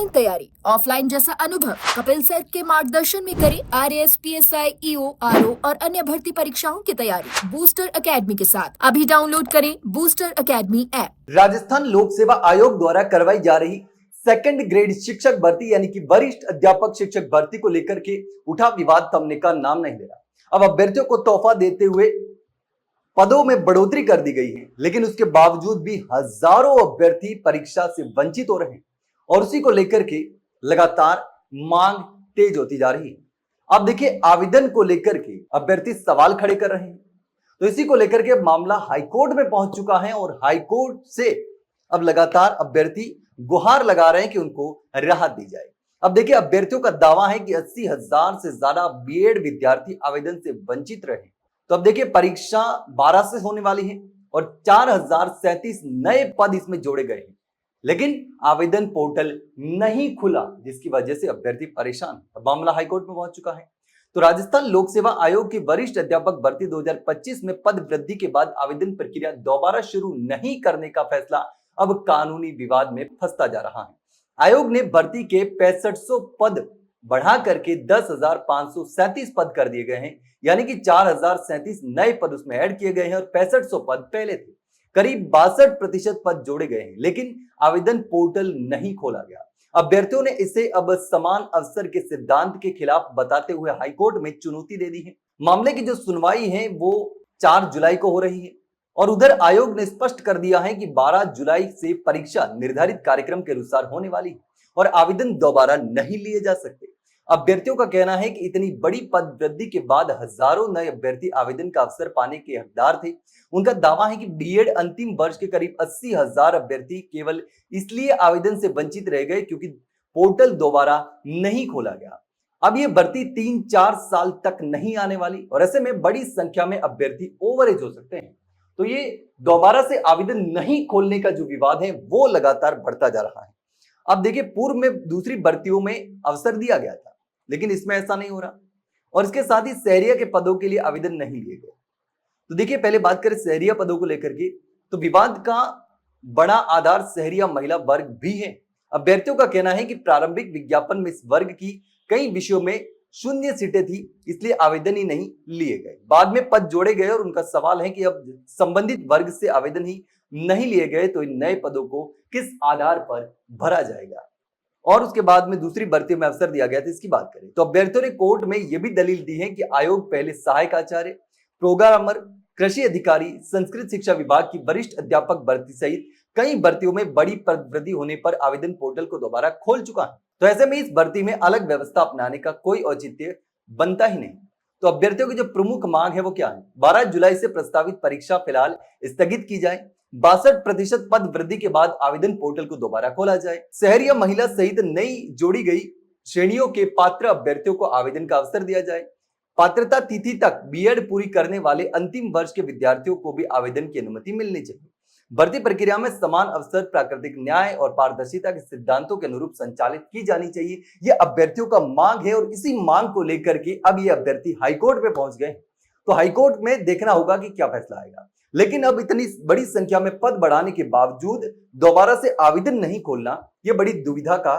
Online तैयारी, offline जैसा अनुभव कपिल सेठ के मार्गदर्शन में करें आरएएस, पीएसआई, ईओ, आरओ और अन्य भर्ती परीक्षाओं की तैयारी बूस्टर एकेडमी के साथ। अभी डाउनलोड करें बूस्टर एकेडमी ऐप। राजस्थान लोक सेवा आयोग द्वारा करवाई जा रही सेकंड ग्रेड शिक्षक भर्ती यानी कि वरिष्ठ अध्यापक शिक्षक भर्ती को लेकर के उठा विवाद थमने का नाम नहीं ले रहा। अब अभ्यर्थियों को तोहफा देते हुए पदों में बढ़ोतरी कर दी गई है, लेकिन उसके बावजूद भी हजारों अभ्यर्थी परीक्षा से वंचित हो रहे हैं और उसी को लेकर के लगातार मांग तेज होती जा रही है। अब देखिए, आवेदन को लेकर के अभ्यर्थी सवाल खड़े कर रहे हैं, तो इसी को लेकर के मामला हाईकोर्ट में पहुंच चुका है और हाईकोर्ट से अब लगातार अभ्यर्थी गुहार लगा रहे हैं कि उनको राहत दी जाए। अब देखिए, अभ्यर्थियों का दावा है कि 80,000 से ज्यादा बीएड विद्यार्थी आवेदन से वंचित रहे। तो अब देखिए, परीक्षा 12 से होने वाली है और 4037 नए पद इसमें जोड़े गए हैं, लेकिन आवेदन पोर्टल नहीं खुला, जिसकी वजह से अभ्यर्थी परेशान। अब मामला हाईकोर्ट में पहुंच चुका है। तो राजस्थान लोक सेवा आयोग की वरिष्ठ अध्यापक भर्ती 2025 में पद वृद्धि के बाद आवेदन प्रक्रिया दोबारा शुरू नहीं करने का फैसला अब कानूनी विवाद में फंसता जा रहा है। आयोग ने भर्ती के 6500 पद बढ़ा करके 10,537 पद कर दिए गए हैं, यानी कि 4037 नए पद उसमें ऐड किए गए हैं और 6500 पद पहले थे। करीब 62% पद जोड़े गए हैं, लेकिन आवेदन पोर्टल नहीं खोला गया। अभ्यर्थियों ने इसे अब समान अवसर के सिद्धांत के खिलाफ बताते हुए हाईकोर्ट में चुनौती दे दी है। मामले की जो सुनवाई है वो 4 जुलाई को हो रही है और उधर आयोग ने स्पष्ट कर दिया है कि 12 जुलाई से परीक्षा निर्धारित कार्यक्रम के अनुसार होने वाली है और आवेदन दोबारा नहीं लिए जा सकते। अभ्यर्थियों का कहना है कि इतनी बड़ी पद वृद्धि के बाद हजारों नए अभ्यर्थी आवेदन का अवसर पाने के हकदार थे। उनका दावा है कि बीएड अंतिम वर्ष के करीब 80,000 अभ्यर्थी केवल इसलिए आवेदन से वंचित रह गए क्योंकि पोर्टल दोबारा नहीं खोला गया। अब ये भर्ती 3-4 साल तक नहीं आने वाली और ऐसे में बड़ी संख्या में अभ्यर्थी ओवरेज हो सकते हैं। तो ये दोबारा से आवेदन नहीं खोलने का जो विवाद है वो लगातार बढ़ता जा रहा है। अब देखिए, पूर्व में दूसरी भर्तियों में अवसर दिया गया था, लेकिन इसमें ऐसा नहीं हो रहा और इसके साथ ही सहरिया के पदों के लिए आवेदन नहीं लिए गए। तो देखिए, पहले बात करें सहरिया पदों को लेकर के, तो विवाद का बड़ा आधार सहरिया महिला वर्ग भी है। अभ्यर्थियों का कहना है कि प्रारंभिक विज्ञापन में इस वर्ग की कई विषयों में शून्य सीटें थी, इसलिए आवेदन ही नहीं लिए गए। बाद में पद जोड़े गए और उनका सवाल है कि अब संबंधित वर्ग से आवेदन ही नहीं लिए गए तो इन नए पदों को किस आधार पर भरा जाएगा। और उसके बाद में दूसरी भर्ती में अवसर दिया गया था, इसकी बात करें तो अभ्यर्थियों ने कोर्ट में यह भी दलील दी है कि आयोग पहले सहायक आचार्य, प्रोग्रामर, कृषि अधिकारी, संस्कृत शिक्षा विभाग की वरिष्ठ अध्यापक भर्ती सहित कई भर्तियों में बड़ी पद वृद्धि होने पर आवेदन पोर्टल को दोबारा खोल चुका है। तो ऐसे में इस भर्ती में अलग व्यवस्था अपनाने का कोई औचित्य बनता ही नहीं। तो अभ्यर्थियों की जो प्रमुख मांग है वो क्या है? 12 जुलाई से प्रस्तावित परीक्षा फिलहाल स्थगित की जाए, 62% पद वृद्धि के बाद आवेदन पोर्टल को दोबारा खोला जाए, सहरिया महिला सहित नई जोड़ी गई श्रेणियों के पात्र अभ्यर्थियों को आवेदन का अवसर दिया जाए, पात्रता तिथि तक बीएड पूरी करने वाले अंतिम वर्ष के विद्यार्थियों को भी आवेदन की अनुमति मिलनी चाहिए। भर्ती प्रक्रिया में समान अवसर, प्राकृतिक न्याय और पारदर्शिता के सिद्धांतों के अनुरूप संचालित की जानी चाहिए। यह अभ्यर्थियों का मांग है और इसी मांग को लेकर के अब ये अभ्यर्थी हाईकोर्ट में पहुंच गए। तो हाईकोर्ट में देखना होगा कि क्या फैसला आएगा। लेकिन अब इतनी बड़ी संख्या में पद बढ़ाने के बावजूद दोबारा से आवेदन नहीं खोलना यह बड़ी दुविधा का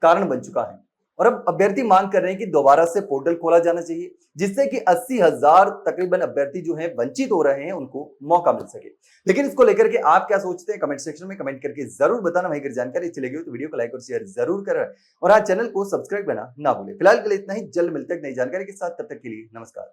कारण बन चुका है और अब अभ्यर्थी मांग कर रहे हैं कि दोबारा से पोर्टल खोला जाना चाहिए, जिससे कि 80,000 तकरीबन अभ्यर्थी जो हैं वंचित हो रहे हैं उनको मौका मिल सके। लेकिन इसको लेकर के आप क्या सोचते हैं, कमेंट सेक्शन में कमेंट करके जरूर बताना। वहीं अगर जानकारी अच्छी लगी हो तो वीडियो को लाइक और शेयर जरूर करें और आज चैनल को सब्सक्राइब करना ना भूलें। फिलहाल के लिए इतना ही, जल्द मिलते हैं नई जानकारी के साथ, तब तक के लिए नमस्कार।